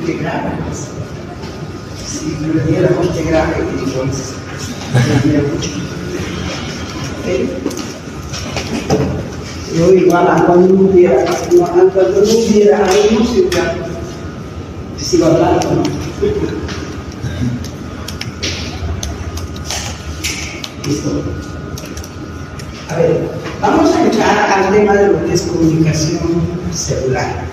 grave. Si pudiéramos de grave, entonces sería mucho. Yo igual cuando no hubiera algo, sigo hablando, ¿no? Listo. A ver, vamos a entrar al tema de lo que es comunicación celular.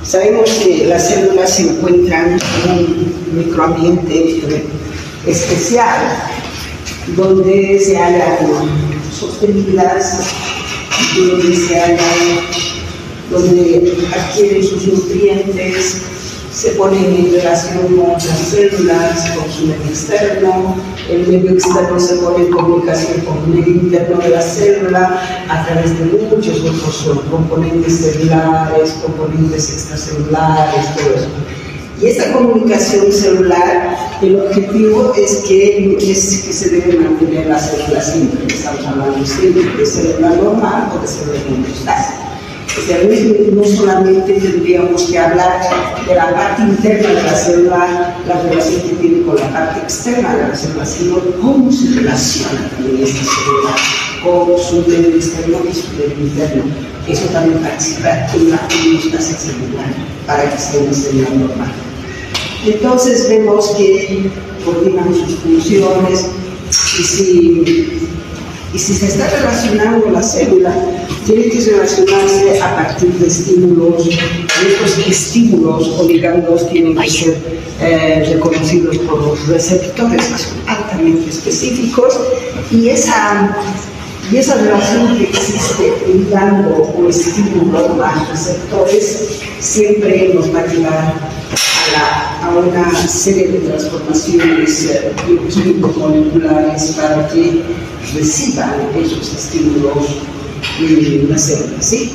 Sabemos que las células se encuentran en un microambiente especial donde se hallan sostenidas, donde adquieren sus nutrientes, se ponen en relación con las células, con su medio externo, el medio externo se pone en comunicación con el medio interno de la célula a través de muchos otros componentes celulares, componentes extracelulares, todo eso. Y esta comunicación celular, el objetivo es que se debe mantener la célula siempre, estamos hablando siempre de célula normal o de célula homeostática. O sea, no solamente tendríamos que hablar de la parte interna de la célula, la relación que tiene con la parte externa de la célula, sino cómo se relaciona también esta célula con su medio externo y su medio interno. Eso también participa en la homeostasis celular para que sea una célula normal. Entonces vemos que coordinan sus funciones y si se está relacionando la célula, tiene que relacionarse a partir de estímulos, y estos estímulos o ligandos tienen que ser reconocidos por los receptores que son altamente específicos y esa relación que existe ligando o estímulo más receptores siempre nos va a llevar a una serie de transformaciones bioquímico-moleculares para que reciban esos estímulos las células, ¿sí?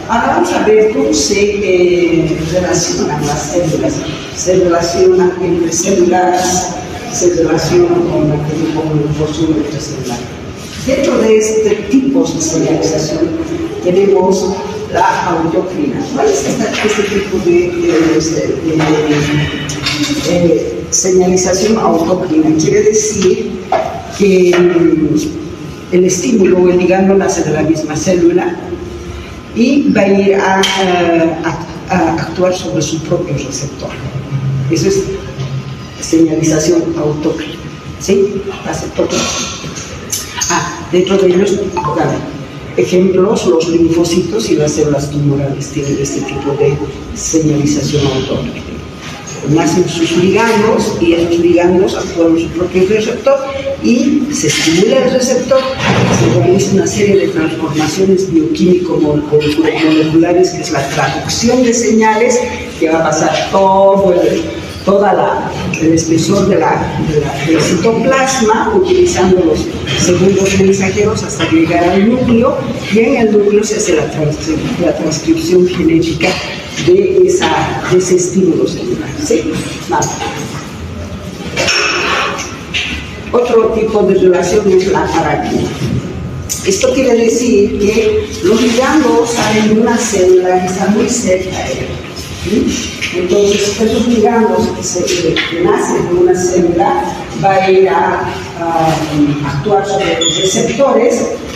Ahora vamos a ver cómo se relacionan las células. Se relacionan entre células, se relacionan con la comunicación intracelular. Dentro de este tipo de señalización tenemos la autocrina. ¿Cuál es este tipo de señalización autocrina? Quiere decir que el estímulo o el ligando nace de la misma célula y va a ir a actuar sobre su propio receptor. Eso es señalización autócrina, ¿sí? Dentro de ellos, ejemplos, los linfocitos y las células tumorales tienen este tipo de señalización autócrina. Nacen sus ligandos y esos ligandos actúan en su propio receptor y se estimula el receptor, se realiza una serie de transformaciones bioquímico-moleculares que es la traducción de señales que va a pasar toda el espesor del citoplasma utilizando los segundos mensajeros hasta llegar al núcleo y en el núcleo se hace la transcripción genética de ese estímulo celular. ¿Sí? Vamos. Otro tipo de relación es la paracrina. Esto quiere decir que los ligandos salen de una célula que está muy cerca de ella. ¿Sí? Entonces, esos ligandos que nacen de una célula va a ir a actuar sobre los receptores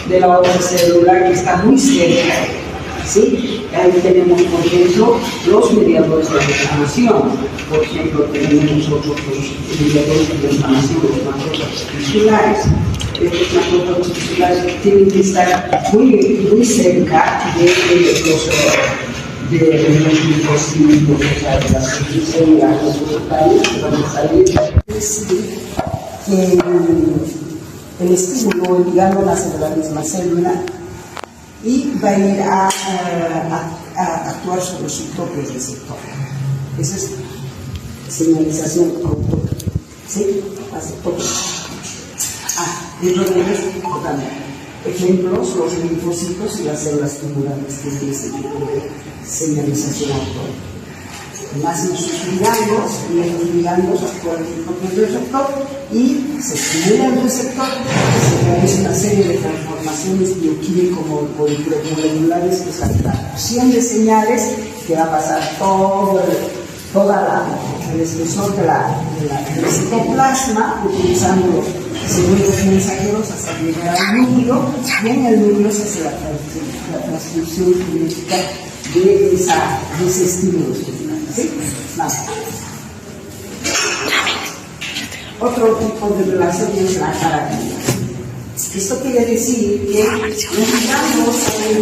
de la otra célula que está muy cerca. ¿Sí? Ahí tenemos, por ejemplo, los mediadores de la inflamación. Por ejemplo, tenemos nosotros los mediadores de la inflamación, los macrófagos tisulares. Estos macrófagos tisulares tienen que estar muy cerca de los linfocitos, o sea, de las células resultantes que van a salir. Es decir, que el estímulo, el ligando nace de la misma célula y va a ir a actuar sobre su propio receptor. Esa es señalización autócrina. ¿Sí? Dentro de ellos, ejemplos, los linfocitos y las células tumorales tienen este tipo de señalización autócrina. Nacen sus ligandos y esos ligandos actúan en el propio receptor y se estimula el receptor, se realiza una serie de transformaciones bioquímico-moleculares que es la traducción de señales que va a pasar toda el espesor del citoplasma, utilizando los segmentos mensajeros hasta llegar al núcleo, y en el núcleo se hace la transcripción genética de ese estímulo. ¿Sí? Vamos. Otro tipo de relación es la característica. Esto quiere decir que necesitamos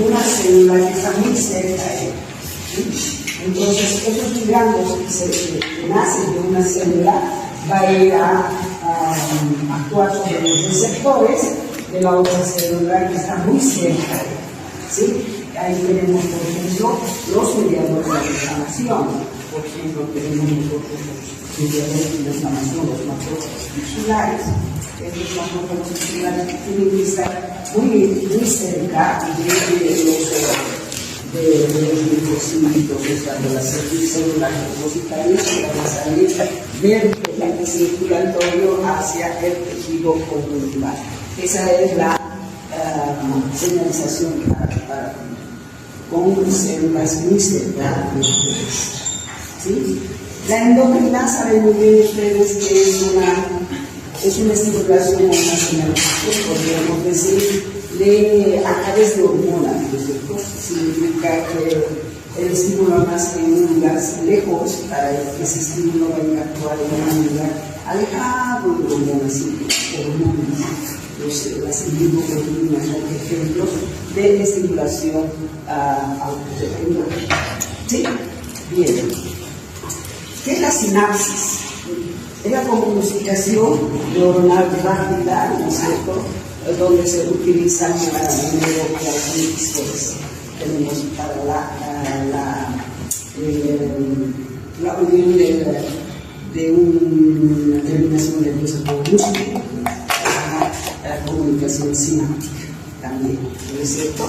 una célula que está muy cerca de él. Entonces, esos ligandos que nacen de una célula va a ir a actuar sobre los receptores de la otra célula que está muy cerca de él. ¿Sí? Ahí tenemos, por ejemplo, los mediadores de la inflamación. Por ejemplo, tenemos nosotros los mediadores de la inflamación, los macrófagos tisulares. Estos macrófagos tisulares tienen que estar muy cerca de los linfocitos, de las células depositarias que van a salir del circulatorio hacia el tejido conjuntival. Esa es la señalización con células muy cerca de ustedes. ¿Sí? La endocrina, saben muy bien ustedes que es una estimulación o una señalización, podríamos decir, a través de hormonas, ¿no es cierto? Significa que el estímulo nace en un lugar lejos para que ese estímulo vaya a actuar en un lugar alejado de hormonas, las inmunoglobulina son ejemplos de estimulación endógena. ¿Sí? Bien. ¿Qué es la sinapsis? Es la comunicación neuronal rápida, ¿no es cierto?, donde se utilizan neurotransmisores. Tenemos para la unión de una terminación nerviosa con músculo, la comunicación sináptica también, ¿no es cierto?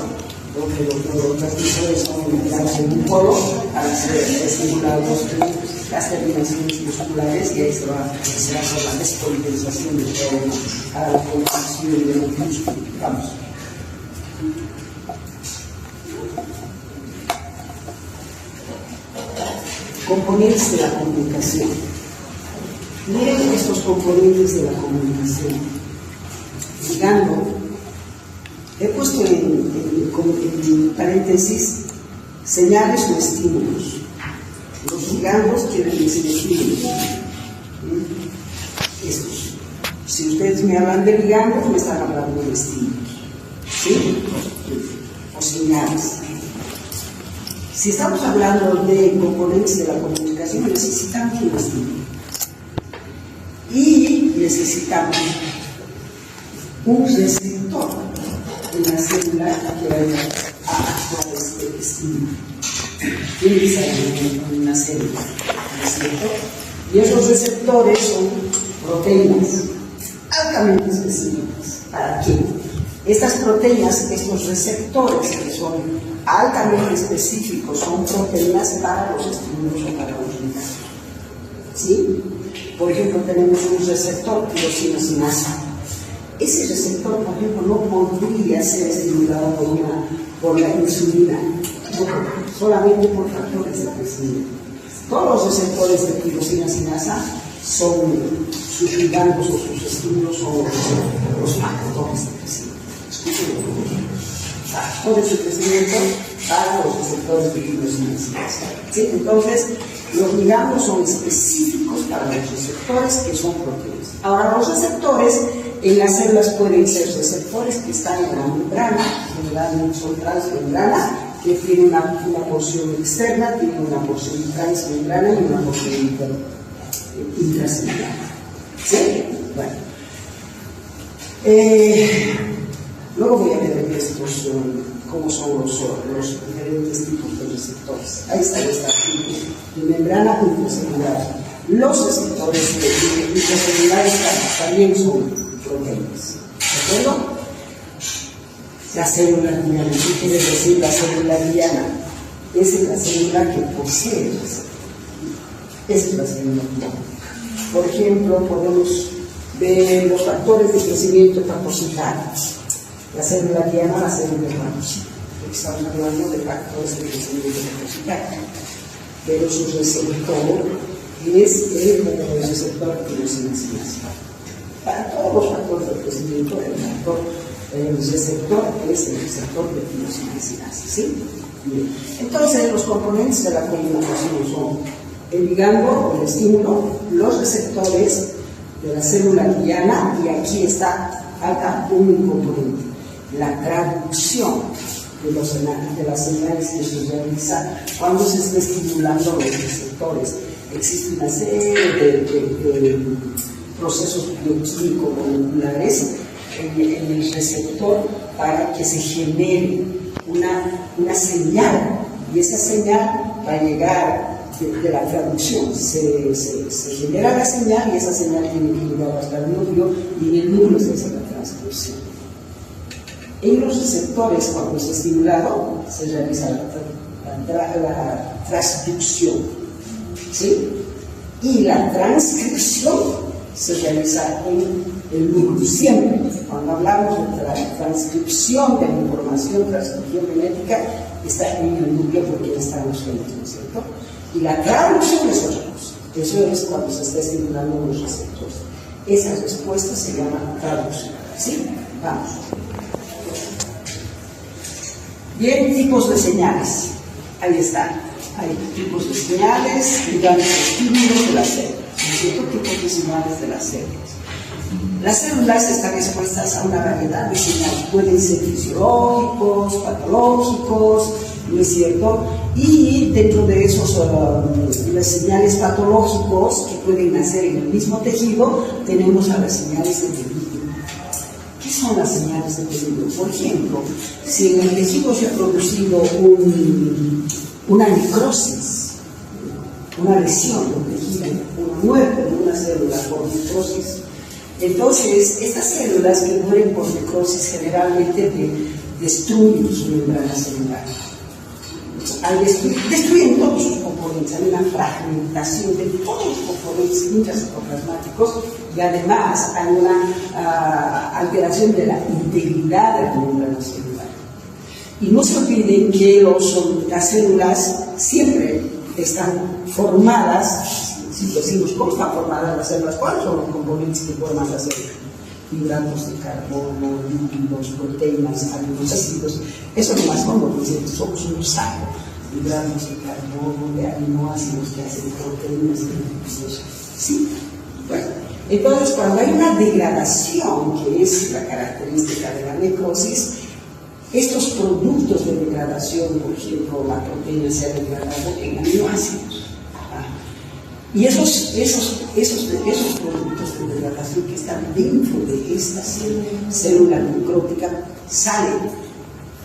Donde los neurotransmisores son enviados en un polo para ser estimulados las terminaciones musculares, y ahí se va por la despolitización de todo a la formación de los músculos. Vamos. Componentes de la comunicación. Miren estos componentes de la comunicación. Ligando, he puesto en paréntesis señales o estímulos. Los ligandos quieren decir estímulos. Estos. Si ustedes me hablan de ligandos, me están hablando de estímulos. ¿Sí? O señales. Si estamos hablando de componentes de la comunicación, necesitamos un estímulo. Y necesitamos un receptor en la célula que vaya a actuar este estímulo. Tiene que estar en una célula, ¿no es cierto? Y esos receptores son proteínas altamente específicas. ¿Para qué? Estas proteínas, estos receptores que son altamente específicos, son proteínas para los estímulos o para los ligandos. ¿Sí? Por ejemplo, tenemos un receptor, tirosina sinasa. Ese receptor, por ejemplo, no podría ser estimulado por la insulina, solamente por factores de crecimiento. Todos los receptores de tirosina sinasa son sus ligandos o sus estímulos o los factores de crecimiento. Escuchen, factores de crecimiento para los receptores de tirosina sinasa. ¿Sí? Entonces, los ligandos son específicos para los receptores que son proteínas. Ahora, los receptores en las células pueden ser receptores que están en la membrana, generalmente son transmembrana, que tiene una porción externa, tiene una porción transmembrana y una porción intracelular. ¿Sí? Bueno. Luego voy a ver estos, cómo son los diferentes tipos de receptores. Ahí está esta de membrana intracelular. Los receptores intracelulares también son proteínas. ¿De acuerdo? La célula diana, ¿qué quiere decir la célula diana? Esa es la célula que posee el receptor. Esa es la célula diana. Por ejemplo, podemos ver los factores de crecimiento fagocitarios. La célula diana, la célula fagocitaria. Estamos hablando de factores de crecimiento fagocitario. pero su receptor es el receptor de tirosina-sinasa. Para todos los factores de crecimiento, el receptor es el receptor de tirosina-sinasa, ¿sí? Bien. Entonces, los componentes de la comunicación son el ligando, el estímulo, los receptores de la célula gliana, y aquí falta un componente, la traducción de las señales que se realiza cuando se está estimulando los receptores. Existe una serie de procesos bioquímicos moleculares en el receptor para que se genere una señal, y esa señal va a llegar de la traducción. Se genera la señal, y esa señal tiene que llegar hasta el núcleo, y en el núcleo se hace la transcripción. En los receptores, cuando es estimulado, se realiza la transducción, ¿sí? Y la transcripción se realiza en el núcleo. Siempre, cuando hablamos de la transcripción de la información, transcripción genética, está en el núcleo, porque están los genes, ¿no es cierto? Y la traducción es otra cosa. Eso es cuando se está estimulando los receptores. Esa respuesta se llama traducción, ¿sí? Vamos. Bien, tipos de señales. Ahí está. Hay tipos de señales, digamos, estímulos de las células. ¿Cierto? Tipos de señales de las células. Las células están expuestas a una variedad de señales. Pueden ser fisiológicos, patológicos, ¿no es cierto? Y dentro de esos las señales patológicos que pueden nacer en el mismo tejido, tenemos a las señales de tejido. ¿Qué son las señales de tejido? Por ejemplo, si en el tejido se ha producido una necrosis, una lesión del tejido, una muerte de una célula por necrosis, entonces estas células que mueren por necrosis generalmente destruyen su membrana celular. Al destruyen todos sus componentes, hay una fragmentación de todos los componentes intracitoplasmáticos, y además hay una alteración de la integridad de la membrana celular. Y no se olviden que las células siempre están formadas, si decimos cómo están formadas las células, ¿cuáles son los componentes que forman las células? Hidratos de carbono, lípidos, proteínas, aminoácidos. Eso no más como dicen, somos un saco. Hidratos de carbono, de aminoácidos que hacen proteínas, lípidos. ¿Sí? Bueno, entonces cuando hay una degradación, que es la característica de la necrosis, estos productos de degradación, por ejemplo, la proteína se ha degradado en aminoácidos. Y esos productos de degradación que están dentro de esta célula necrótica salen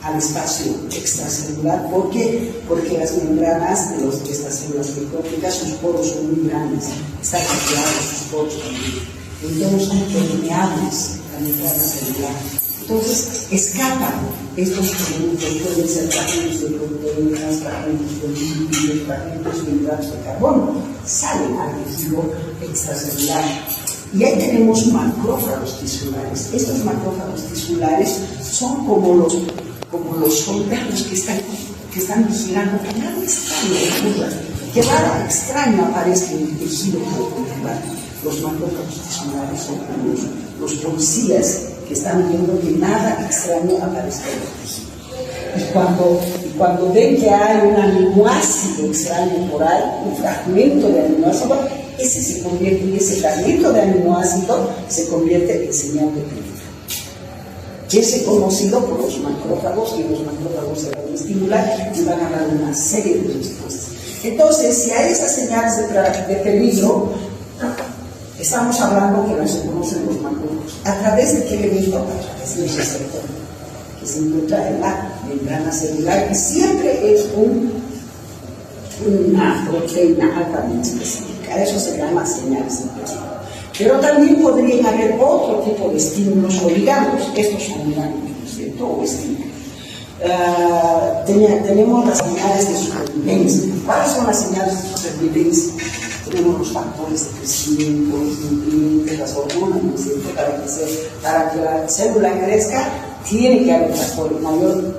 al espacio extracelular. ¿Por qué? Porque las membranas de estas células necróticas, sus poros son muy grandes, están rodeados sus poros también. Entonces son permeables la membrana celular. Entonces escapan estos productos, pueden ser fragmentos de proteínas, fragmentos de lípidos, fragmentos de hidratos de carbono, salen al tejido extracelular. Y ahí tenemos macrófagos tisulares. Estos macrófagos tisulares son como los soldados que están vigilando que nada extraño ocurra, que nada extraño aparezca en el tejido muscular. Los macrófagos tisulares son como los policías que están viendo que nada extraño aparezca en el tejido. Y cuando ven que hay un aminoácido extraño por ahí, un fragmento de aminoácido, ese fragmento de aminoácido se convierte en señal de peligro, que es conocido por los macrófagos, y los macrófagos se van a estimular y van a dar una serie de respuestas. Entonces, si hay esas señales de peligro, estamos hablando que las reconocen los macrófagos. ¿A través de qué elemento? A través del receptor, que se encuentra en la membrana celular, y siempre es una proteína altamente específica. Eso se llama señales de peligro. Pero también podrían haber otro tipo de estímulos o ligandos. Estos son ligandos, ¿no es cierto? O estímulos. Tenemos las señales de supervivencia. ¿Cuáles son las señales de supervivencia? Tenemos los factores de crecimiento, los nutrientes, las hormonas, ¿no es cierto? Para que la célula crezca, tiene que haber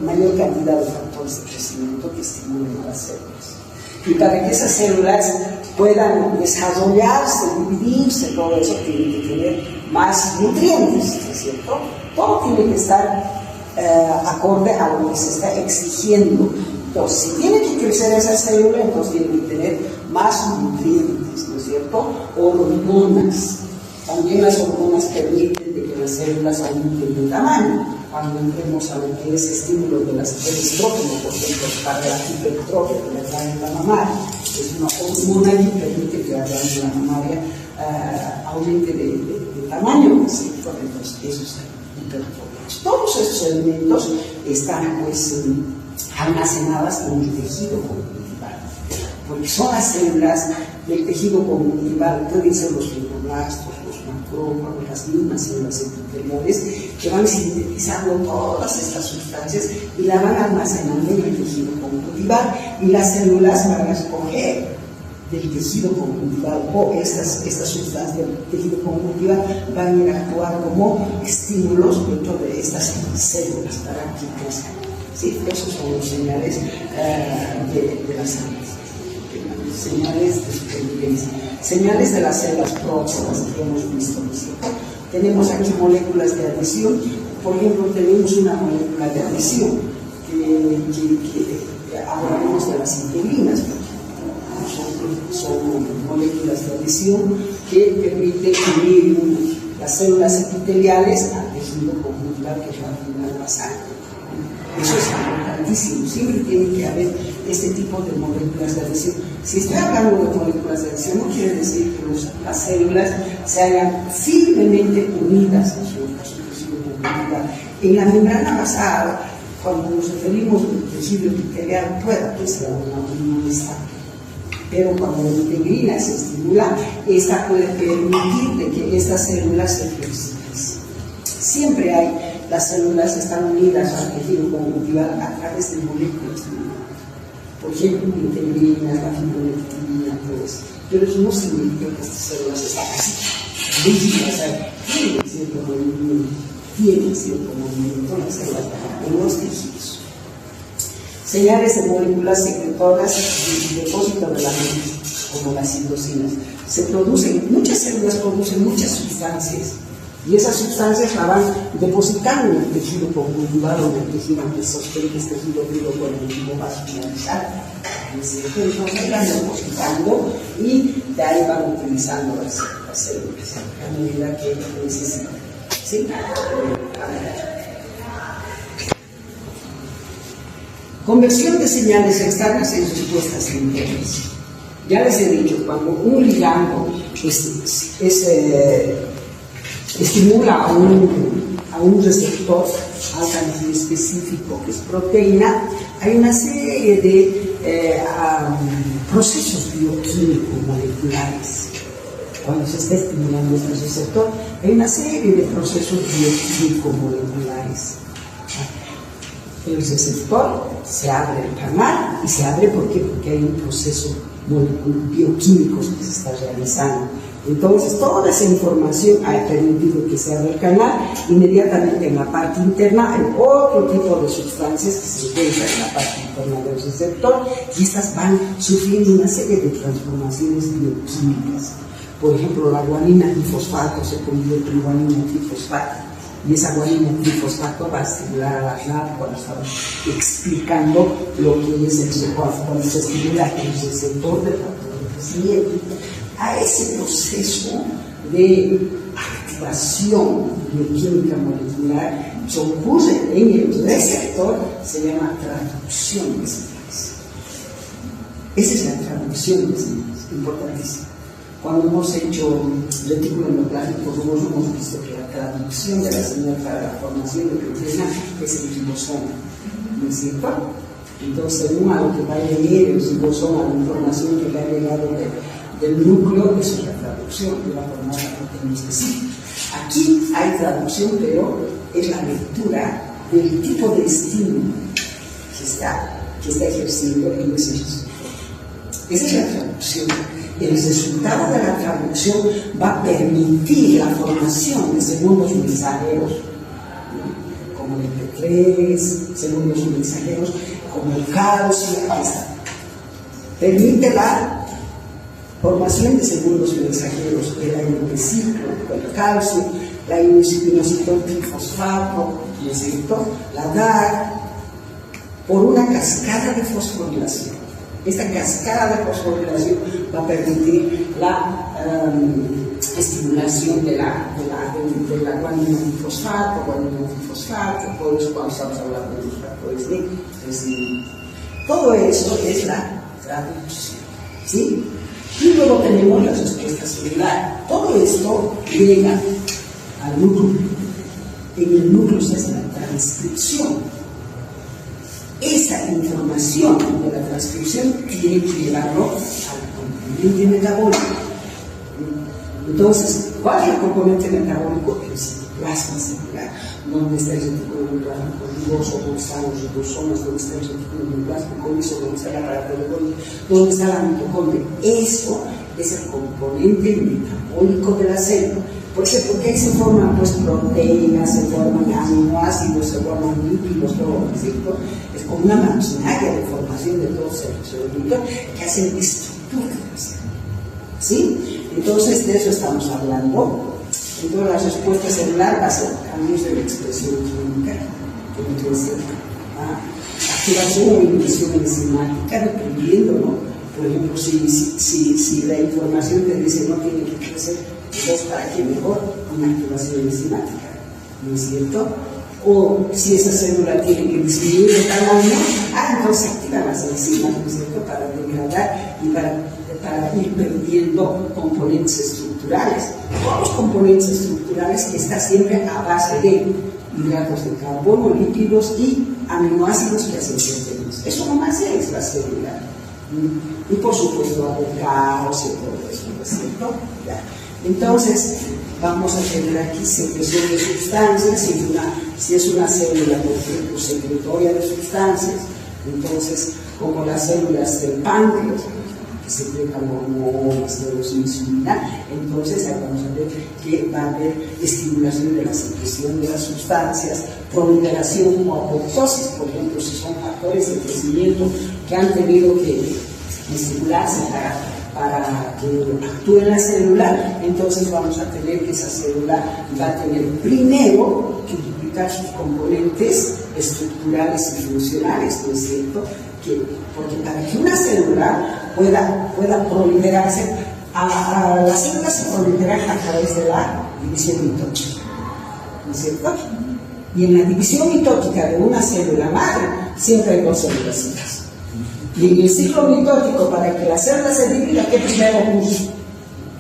mayor cantidad de factores de crecimiento que estimulen a las células. Y para que esas células puedan desarrollarse, dividirse, todo eso tiene que tener más nutrientes, ¿no es cierto? Todo tiene que estar acorde a lo que se está exigiendo. Entonces, si tiene que crecer esa célula, entonces tiene que tener más nutrientes, ¿no es cierto? Hormonas. También las hormonas permiten de que las células aumenten de tamaño. Cuando entremos a lo que es estímulo del estrógeno, por ejemplo, para la hipertrofia de la glándula mamaria, es una hormona que permite que la glándula mamaria aumente de tamaño, ¿sí? Entonces, eso es hipertrofia. Todos esos elementos están pues almacenadas en el tejido conjuntival, porque son las células del tejido conjuntival, pueden ser los fibroblastos, los macrófagos, las mismas células epiteliales, que van sintetizando todas estas sustancias y la van almacenando en el tejido conjuntival, y las células van a escoger del tejido conjuntival o estas sustancias del tejido conjuntival van a ir a actuar como estímulos dentro de estas células para que crezcan. ¿Sí? Esos son los señales de las células. Señales de supervivencia. Señales de las células próximas que hemos visto, ¿no es cierto? Tenemos aquí moléculas de adhesión. Por ejemplo, tenemos una molécula de adhesión que hablamos de las integrinas. Son moléculas de adhesión que permiten unir las células epiteliales al tejido conjuntival que es la fibra de la sangre. Eso es importantísimo. Siempre tiene que haber este tipo de moléculas de adhesión. Si estoy hablando de moléculas de adhesión, no quiere decir que las células se hayan firmemente unidas a su tejido conjuntival. En la membrana basal, cuando nos referimos al tejido epitelial, puede ser una unión estable. Pero cuando la integrina se estimula, esta puede permitir de que estas células se flexibilicen. Siempre las células están unidas al tejido conjuntival a través de moléculas. Por ejemplo, integrinas, la fibronectina, todo eso. Pero eso no significa que estas células están así, rígidas, tienen cierto movimiento las células en los tejidos. Señales de moléculas secretoras del depósito de la mente, como las citocinas. Muchas células producen muchas sustancias, y esas sustancias la van depositando en el tejido conjuntival o en el tejido que sostiene este tejido vivo con el tejido vascularizado. Entonces van depositando y de ahí van utilizando las células a medida que necesitan. ¿Sí? Conversión de señales externas en respuestas internas. Ya les he dicho, cuando un ligando estimula a un receptor altamente específico, que es proteína, hay una serie de procesos bioquímicos moleculares. Cuando se está estimulando este receptor, hay una serie de procesos bioquímicos moleculares. El receptor se abre el canal, y se abre porque hay un proceso bioquímico que se está realizando. Entonces, toda esa información ha permitido que se abra el canal. Inmediatamente en la parte interna hay otro tipo de sustancias que se encuentran en la parte interna del receptor, y estas van sufriendo una serie de transformaciones bioquímicas. Por ejemplo, la guanina trifosfato se convierte en guanina trifosfato, y esa guanina trifosfato va a estimular a la GNAT cuando estamos explicando lo que es cuando se estimula el receptor del factor de crecimiento. A ese proceso de activación bioquímica molecular que ocurre en el receptor se llama traducción de señales. Esa es la traducción de señales, importantísima. Cuando hemos hecho retículo endoplasmático rugoso, hemos visto que la traducción de la señal para la formación de proteína es el ribosoma, ¿no es cierto? Entonces, según a lo que va a leer el ribosoma, la información que le ha llegado del núcleo, eso es la traducción que va a formar la proteína específica. Aquí hay traducción, pero es la lectura del tipo de estímulo que está ejerciendo el receptor. Esa es la traducción. El resultado de la traducción va a permitir la formación de segundos mensajeros, como el MP3, segundos mensajeros como el calcio. permite la formación de segundos mensajeros, el AMP-ciclo, el calcio, la inositol trifosfato, ¿no es cierto?, la DAR, por una cascada de fosforilación. Esta cascada de fosforilación va a permitir la estimulación de la guanidinofosfato, por eso cuando estamos hablando de los factores de crecimiento. Todo eso es la traducción, ¿sí? Y luego tenemos la respuesta celular. Todo esto llega al núcleo. En el núcleo se hace la transcripción. Esa información de la transcripción tiene que llevarlo al componente metabólico. Entonces, ¿cuál es el componente metabólico? El citoplasma celular. ¿Dónde está el reticulum plasmático rugoso? ¿Dónde están los ribosomas? ¿Dónde está el reticulum plasmático liso? ¿Dónde está la radiología? ¿Dónde está la mitocondria? Eso es el componente metabólico de la célula. ¿Por qué? Porque ahí se forman pues proteínas, se forman aminoácidos, se forman lípidos, todo, ¿cierto? Es como una maquinaria de formación de todos esos elementos que hacen estructura de la célula, ¿sí? Entonces, de eso estamos hablando. Entonces, la respuesta celular va a ser cambios de la expresión química, que no ser activación o inhibición enzimática, dependiendo, ¿no? Por ejemplo, si la información te dice no tiene que crecer, entonces, ¿para qué mejor una activación enzimática? ¿No es cierto? O si esa célula tiene que disminuir de tamaño, entonces activan las enzimas, ¿no es cierto?, para degradar y para ir perdiendo componentes estructurales. Todos los componentes estructurales que están siempre a base de hidratos de carbono, lípidos y aminoácidos que hacen proteínas. Eso nomás es la célula. Y por supuesto, el caos y todo eso, ¿no es cierto? Ya. Entonces, vamos a tener aquí secreción de sustancias. Si es una célula, por ejemplo, secretoria de sustancias, entonces, como las células del páncreas, que secretan hormonas, insulina, entonces ahí vamos a ver que va a haber estimulación de la secreción de las sustancias, proliferación o apoptosis, por ejemplo, si son factores de crecimiento que han tenido que estimularse para que actúe en la célula, entonces vamos a tener que esa célula va a tener primero que duplicar sus componentes estructurales y funcionales, ¿no es cierto? Porque para que una célula pueda proliferarse, las células se proliferan a través de la división mitótica, ¿no es cierto? Y en la división mitótica de una célula madre siempre hay dos células hijas. Y en el ciclo mitótico, para que la célula se divida, ¿qué primero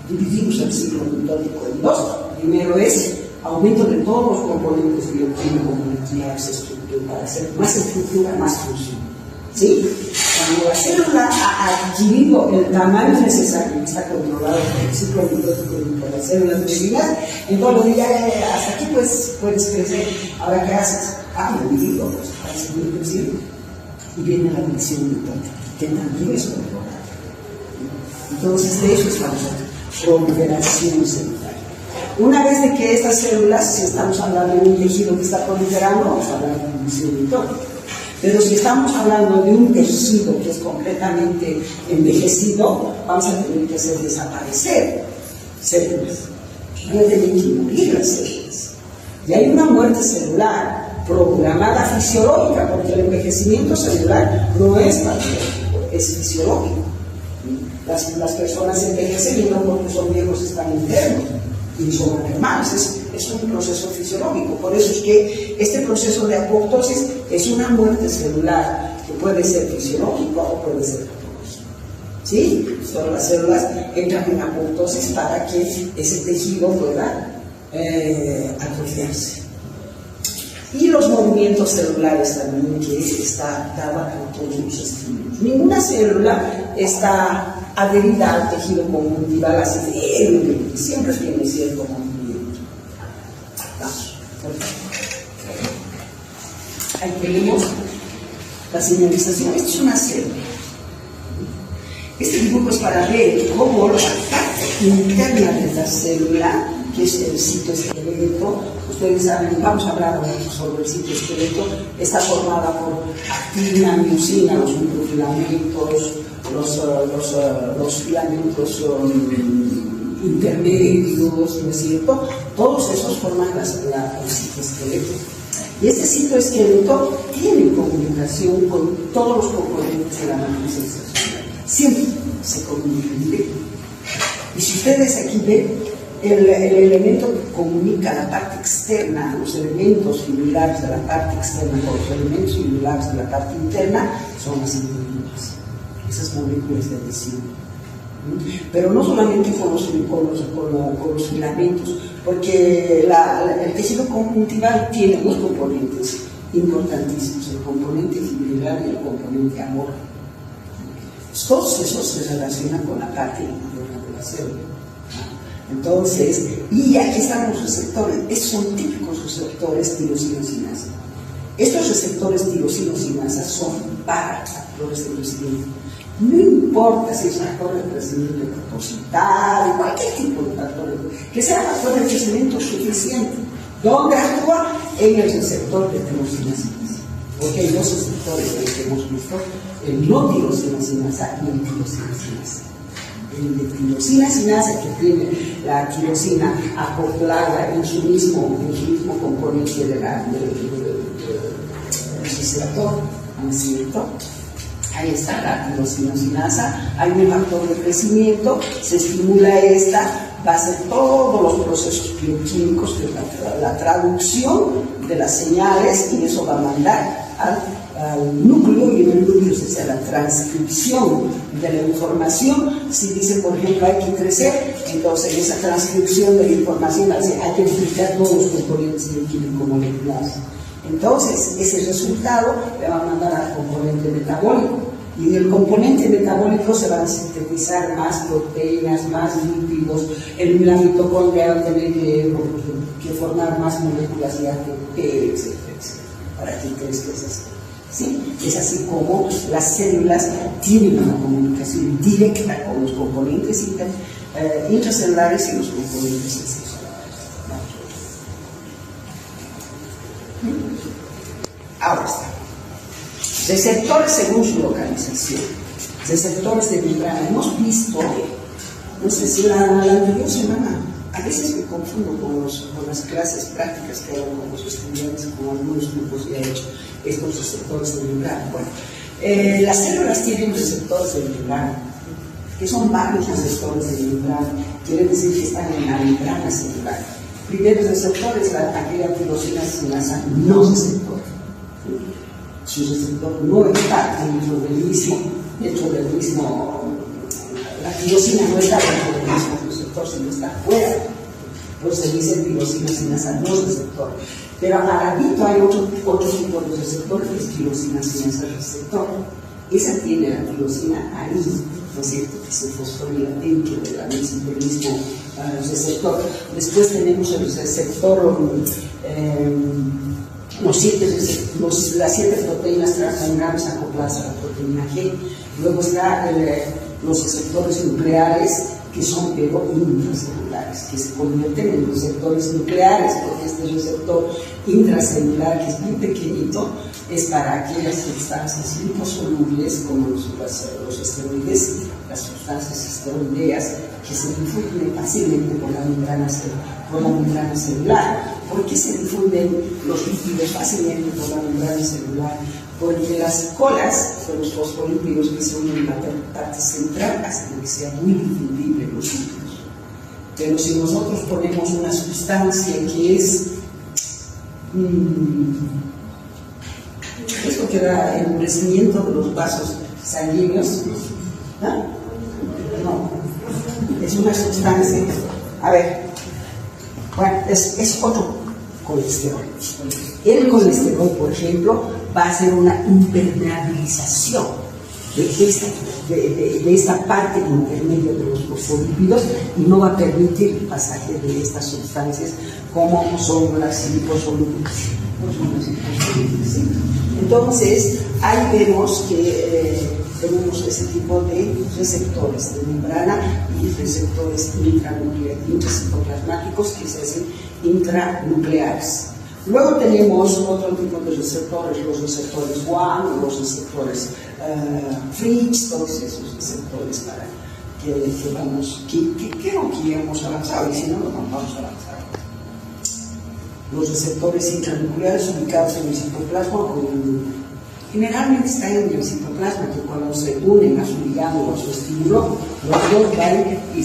dividimos el ciclo mitótico en dos? Primero es aumento de todos los componentes bioquímicos, moleculares, estructura, para hacer más estructura, más función. ¿Sí? Cuando la célula ha adquirido el tamaño necesario, está controlado por el ciclo mitótico y por las células divididas, entonces lo diga, hasta aquí pues puedes crecer. Ahora, ¿qué haces? Me divido, pues, para seguir creciendo. Y viene la división mitótica, que también es controlada. Entonces, de eso estamos hablando, proliferación celular. Una vez de que estas células, si estamos hablando de un tejido que está proliferando, vamos a hablar de división mitótica. Pero si estamos hablando de un tejido que es completamente envejecido, vamos a tener que hacer desaparecer células. Van a tener que morir las células. Y hay una muerte celular programada fisiológica, porque el envejecimiento celular no es patológico, es fisiológico. Las personas envejecen y no porque son viejos están enfermos y son anormales, es un proceso fisiológico. Por eso es que este proceso de apoptosis es una muerte celular que puede ser fisiológica o puede ser patológica. ¿Sí? Todas las células entran en apoptosis para que ese tejido pueda atrofiarse. Y los movimientos celulares también, que está dada por todos los estímulos. Ninguna célula está adherida al tejido conjuntival así, siempre tiene cierto movimiento. Ahí tenemos la señalización. Esta es una célula. Este dibujo es para ver cómo los artefactos interna de la célula, que es el citoesqueleto. Ustedes saben, vamos a hablar sobre el citoesqueleto. Está formada por actina, miosina, los microfilamentos, los filamentos intermedios, ¿no es cierto? Todos esos forman el citoesqueleto. Y este citoesqueleto tiene comunicación con todos los componentes de la matriz extracelular. Siempre se comunican. Y si ustedes aquí ven, el elemento que comunica la parte externa, los elementos similares de la parte externa con los elementos similares de la parte interna, son las moléculas, esas moléculas de adhesión. Pero no solamente con los filamentos, porque el tejido conjuntival tiene dos componentes importantísimos, el componente fibrillar y el componente amorfo. Todos esos se relacionan con la parte interna de la célula. Entonces, y aquí están los receptores, son típicos receptores tirosina-sinasa. Estos receptores tirosina-sinasa son para factores de crecimiento. No importa si es factor de crecimiento proposital, cualquier tipo de factor, que sea factor de crecimiento suficiente. ¿Dónde actúa? En el receptor de tirosina-sinasa. Porque hay dos receptores que hemos visto, el no tirosina-sinasa y el tirosina-sinasa. El de tirosina-sinasa, que tiene la tirosina acoplada en su mismo componente del receptor, ¿no es cierto? Ahí está la tirosina-sinasa, hay un factor de crecimiento, se estimula esta, va a hacer todos los procesos bioquímicos, que es la traducción de las señales, y eso va a mandar al núcleo, y en el núcleo se hace la transcripción de la información. Si dice, por ejemplo, hay que crecer, entonces esa transcripción de la información hay que explicar todos los componentes bioquímico-moleculares. Entonces, ese resultado le va a mandar al componente metabólico, y en el componente metabólico se van a sintetizar más proteínas, más lípidos, la mitocondria va a tener que formar más moléculas de ATP, etcétera, etcétera, para que crezca esa célula. ¿Sí? Es así como las células tienen una comunicación directa con los componentes intracelulares y los componentes extracelulares. Ahora está. Receptores según su localización. Receptores de membrana. Hemos visto, no sé si la anterior semana, a veces me confundo con las clases prácticas que hago con los estudiantes, con algunos grupos que he hecho, estos receptores de membrana. Bueno, las células tienen receptores de membrana, que son varios receptores de membrana, quiere decir que están en la membrana celular. Primer receptor es aquella tirosina-sinasa no receptor. Su receptor no está dentro del mismo, la tirosina no está dentro del mismo receptor, sino está fuera. Entonces se dice tirosina-sinasa no receptor. Pero al ladito hay otro tipo de receptor, que es tirosina-sinasa receptor. Esa tiene la tirosina ahí, ¿no es cierto?, que se fosforila dentro del mismo receptor. Después tenemos el receptor, las 7 proteínas transmembranas acopladas a la proteína G. Luego están los receptores nucleares, que son pero intracelulares, que se convierten en receptores nucleares, porque este receptor intracelular, que es muy pequeñito, es para aquellas sustancias liposolubles como los esteroides, las sustancias esteroideas, que se difunden fácilmente por la membrana celular. ¿Por qué se difunden los lípidos fácilmente por la membrana celular? Porque las colas de los fosfolípidos que se unen en la parte central hacen que sea muy difundible los lípidos. Pero si nosotros ponemos una sustancia que es esto que da el endurecimiento de los vasos sanguíneos, no, es una sustancia, a ver, bueno, es otro colesterol. El colesterol, por ejemplo, va a hacer una impermeabilización de esta parte intermedia de los fosfolípidos, y no va a permitir el pasaje de estas sustancias como son las liposolubles. Entonces, ahí vemos que tenemos ese tipo de receptores de membrana y receptores intracitoplasmáticos, que se hacen intranucleares. Luego tenemos otro tipo de receptores, los receptores WAN, los receptores Fritz, todos esos receptores para que hemos avanzado, y si no, no vamos a avanzar. Los receptores intranucleares ubicados en el citoplasma, generalmente están en el citoplasma, que cuando se unen a su ligado o a su estímulo, los dos van y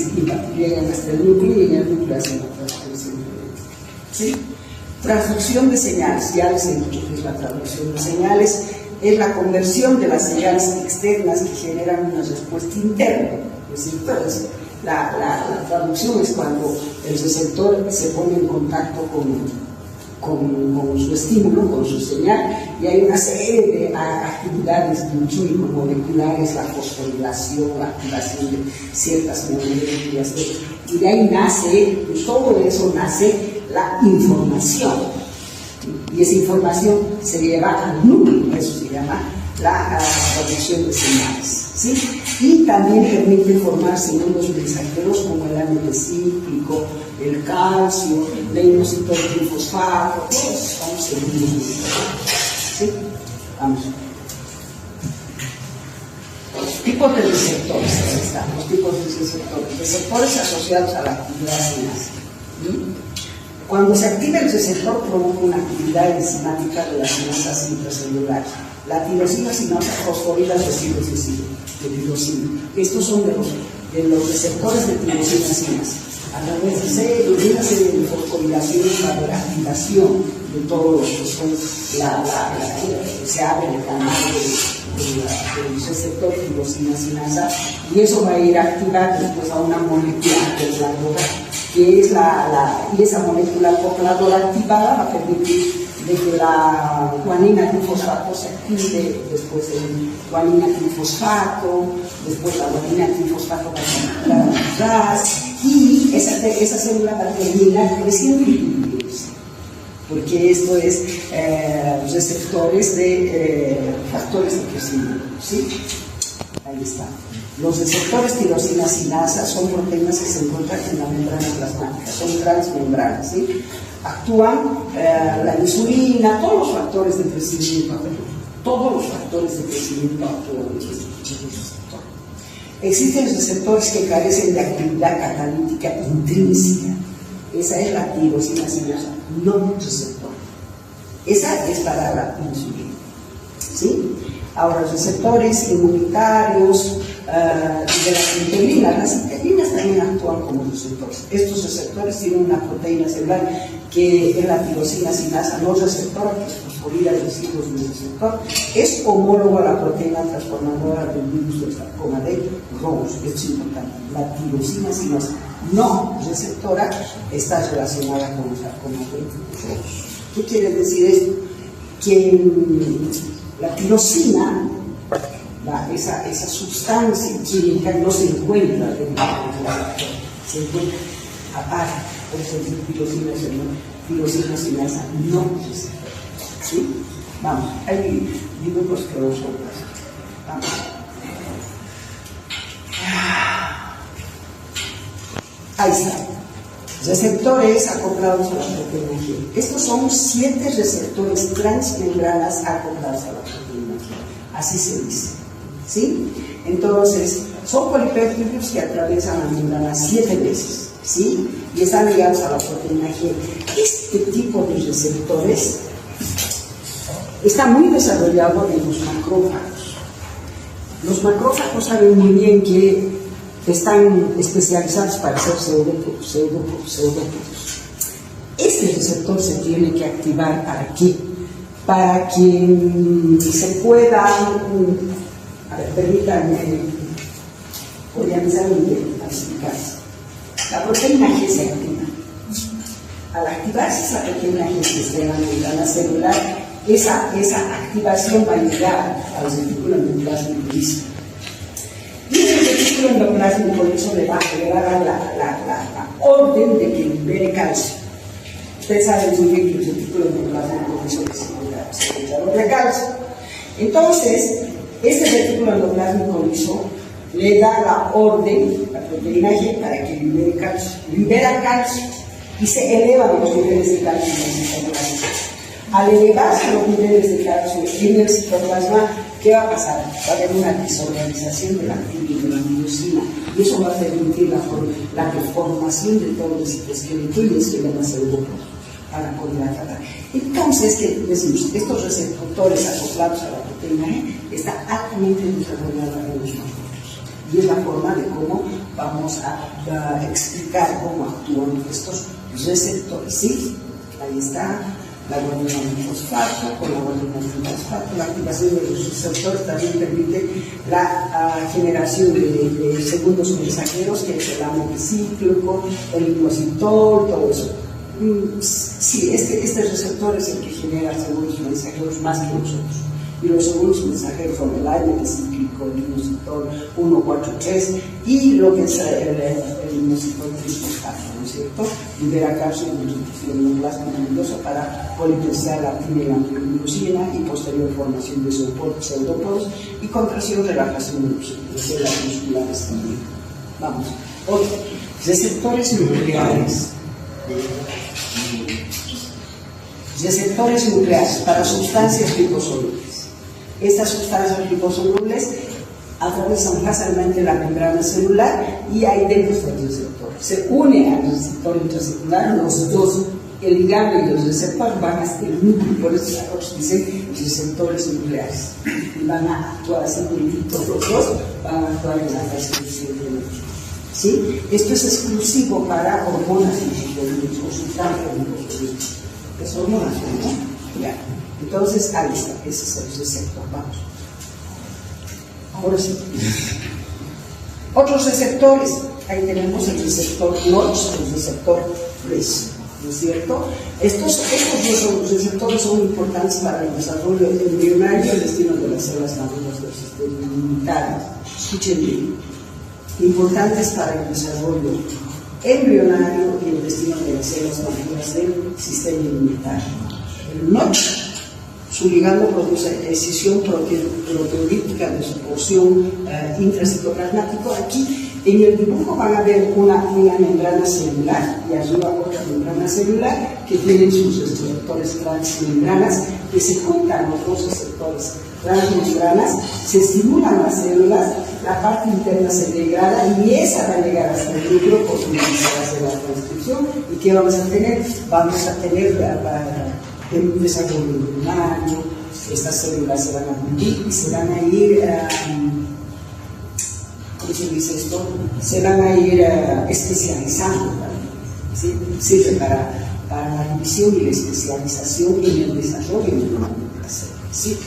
llegan hasta el núcleo, y en el núcleo hacen la transducción. ¿Sí? Transducción de señales, ya les he dicho que es la transducción de señales, es la conversión de las señales externas que generan una respuesta interna. Es decir, entonces, la traducción es cuando el receptor se pone en contacto con su estímulo, con su señal, y hay una serie de actividades químico-moleculares, la fosforilación, la activación de ciertas moléculas, y de ahí nace, de todo eso nace la información, y esa información se lleva al núcleo, eso se llama la traducción de señales, ¿sí? Y también permite formar segundos mensajeros como el ácido cíclico, el calcio, la inositol trifosfato, todos son segundos mensajeros, ¿sí? Vamos. Los tipos de receptores, los tipos de receptores asociados a la actividad sinasa. Cuando se activa el receptor, provoca una actividad enzimática de las sinasas intracelulares. La tirosina sinasa fosforila residuos de tirosina. Estos son de los receptores de tirosina sinasa. A través de una serie de fosforilaciones para la activación de todos los que son se abre el canal del receptor de tirosina sinasa, y eso va a ir a activar después a una molécula acopladora, que es y esa molécula acopladora activada va a permitir de que la guanina trifosfato se active, después el guanina trifosfato, después la guanina trifosfato va a activar atrás, y esa célula va a terminar creciendo y dividirse, porque esto es receptores de factores de crecimiento, ¿sí? Ahí está. Los receptores tirosina sinasa son proteínas que se encuentran en la membrana plasmática, son transmembranas, ¿sí? Actúan la insulina, todos los factores de crecimiento, actúan en este receptor. Existen receptores que carecen de actividad catalítica intrínseca. Esa es la tirosina sinasa, no receptor. Esa es para la insulina, ¿sí? Ahora, receptores inmunitarios de las integrinas también actúan como receptores. Estos receptores tienen una proteína celular que es la tirosina sinasa no receptora, que es fosforila de residuos del receptor, es homólogo a la proteína transformadora del virus del sarcoma de Rous. Esto es importante. La tirosina sinasa no receptora está relacionada con el sarcoma de Rous. ¿Qué quiere decir esto? Que la tirosina, esa sustancia química no se encuentra dentro del receptor, se encuentra aparte. Por eso es tirosina sinasa no receptora, ¿sí? Vamos, hay dibujos que los otros. Vamos. Ahí está. Receptores acoplados a la proteína G. Estos son 7 receptores transmembranas acoplados a la proteína G. Así se dice, ¿sí? Entonces, son polipéptidos que atraviesan la membrana 7 veces, ¿sí? Y están ligados a la proteína G. Este tipo de receptores está muy desarrollado en los macrófagos. Los macrófagos saben muy bien que están especializados para hacer pseudópodos. Este receptor se tiene que activar ¿para qué? Para que se pueda, a ver, permítanme organizarme para explicarse. La proteína G se activa. Al activarse esa proteína G que está en la membrana celular, esa activación va a llegar al retículo endoplasmico. Y el retículo endoplasmico eso le va a dar la orden de que libere calcio. Ustedes saben muy bien que el retículo endoplasmico es el secretador de calcio. Entonces, Este retículo endoplásmico liso le da la orden, la proteína G, para que libere calcio. Libera calcio y se elevan los niveles de calcio en el citoplasma. Al elevarse los niveles de calcio en el citoplasma, ¿qué va a pasar? Va a haber una desorganización de la actina y de la miosina, y eso va a permitir la deformación de todo el citoesqueleto y el esqueleto para poder atacar. Entonces, ¿qué decimos? Estos receptores acoplados a la proteína G están altamente desarrollados en los nosotros. Y es la forma de cómo vamos a explicar cómo actúan estos receptores. ¿Sí? Ahí está. La guanina fosfato, con la guanina fosfato, la activación de los receptores también permite la generación de segundos mensajeros, que es el ácido cíclico, el inositol, todo eso. Sí, este receptor es el que genera segundos mensajeros más que nosotros. Y los segundos mensajeros son el ácido cíclico, el inositol 1,4,3 y lo que es el inositol trifosfato, ¿no es cierto? Libera calcio en el plasma nervioso para politizar la actina y la miosina y posterior formación de pseudoporos y contracción, relajación de células musculares también. Vamos. Otro, receptores nucleares. Receptores nucleares para sustancias liposolubles. Estas sustancias liposolubles atraviesan fácilmente la membrana celular y ahí dentro está el receptor. Se une al receptor intracelular, los dos, el ligando y los receptores van hasta el núcleo, por eso se dicen receptores nucleares. Y van a actuar así, los dos van a actuar en la transcripción de energía. ¿Sí? Esto es exclusivo para hormonas liposolubles o sustancias liposolubles. Es hormonas, ¿no? Ya. Entonces, ahí está, ese es el receptor. Vamos. Ahora sí. Otros receptores. Ahí tenemos el receptor Notch, el receptor FRES, ¿no es cierto? Estos receptores son importantes para el desarrollo embrionario y el destino de las células maduras del sistema inmunitario. Escuchen bien. Importantes para el desarrollo embrionario y el destino de las células maduras del sistema inmunitario. El Notch, su ligando produce escisión proteolítica de su porción intracitoplasmático. Aquí en el dibujo van a ver una membrana celular y arriba otra membrana celular que tienen sus receptores transmembranas que se juntan los dos receptores transmembranas, se estimulan las células, la parte interna se degrada y esa va a llegar hasta el núcleo por hacer la transcripción. ¿Y qué vamos a tener? Vamos a tener un desarrollo embrionario, estas células se van a fundir y se van a ir, ¿cómo se dice esto? Se van a ir especializando, ¿sí? Sirve para la división y la especialización en el desarrollo embrionario de las células, ¿sí?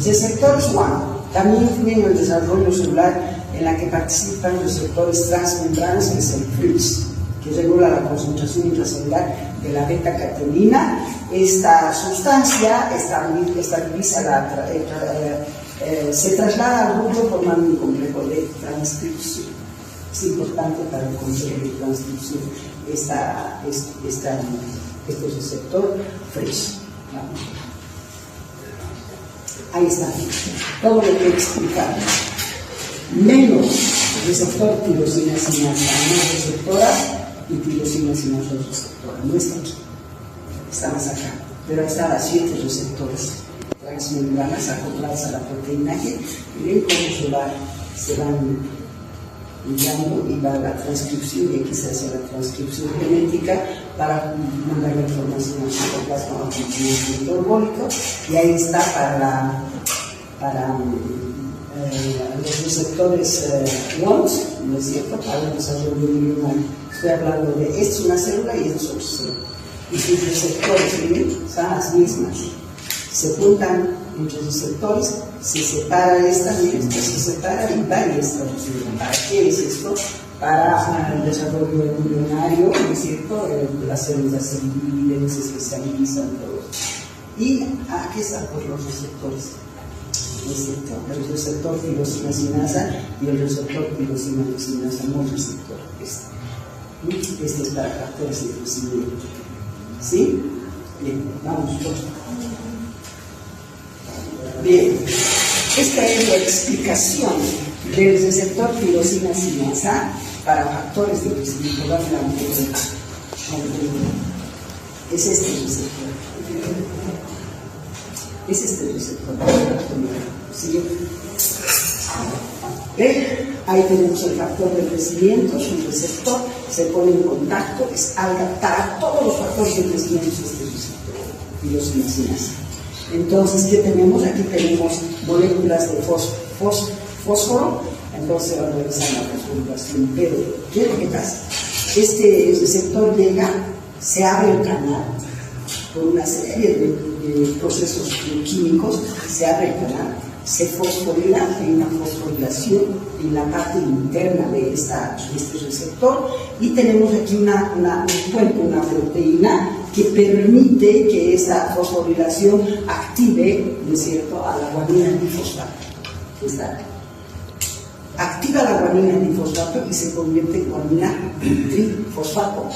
Receptores 1 también influyen en el desarrollo celular en la que participan receptores transmembranas, que es el FRIPS, que regula la concentración intracelular de la beta-catenina. Esta sustancia estabiliza se traslada al núcleo formando un complejo de transcripción. Es importante para el complejo de transcripción este receptor FRIPS. Ahí está, todo lo que he explicado. Menos receptor tirosina sinasa, más receptora y tirosina sinasa receptora. No están aquí, están más acá, pero ahí están las 7 receptores transmembranas acopladas a la proteína G y ven cómo se van ligando y va la transcripción, y aquí se hace la transcripción genética para mandar la información al citoplasma o al contenido metabólico, y ahí está para los receptores WONS, ¿no es cierto?, para el desarrollo embrionario. Estoy hablando de esto es una célula y esto es otra célula, y sus receptores, miren, son las mismas, se juntan entre receptores, se separa esta, miren, esta se separa y va y esta. ¿Para qué es esto? Para el desarrollo embrionario, ¿no es cierto? Las células se dividen, se especializan, todo. Y aquí están pues, los receptores, ¿no es cierto? El receptor tirosina sinasa y el receptor tirosina sinasa, no receptor. Este es para factores de crecimiento. ¿Sí? Bien, vamos por. Bien, Esta es la explicación del receptor tirosina sinasa para factores de crecimiento. Es este receptor. Es este receptor. ¿Sí? Ahí tenemos el factor de crecimiento, es un receptor, se pone en contacto, es alga para todos los factores de crecimiento es este receptor, tirosina sinasa. Entonces, ¿qué tenemos? Aquí tenemos moléculas de fósforo, entonces se va a realizar la fosforilación. Pero, ¿qué es lo que pasa? Este receptor llega, se abre el canal por una serie de procesos químicos, se abre el canal, se fosforila, hay una fosforilación en la parte interna de este receptor y tenemos aquí una proteína que permite que esa fosforilación active, ¿no es cierto?, a la guanina difosfato. Activa la guanina difosfato y se convierte en guanina trifosfato.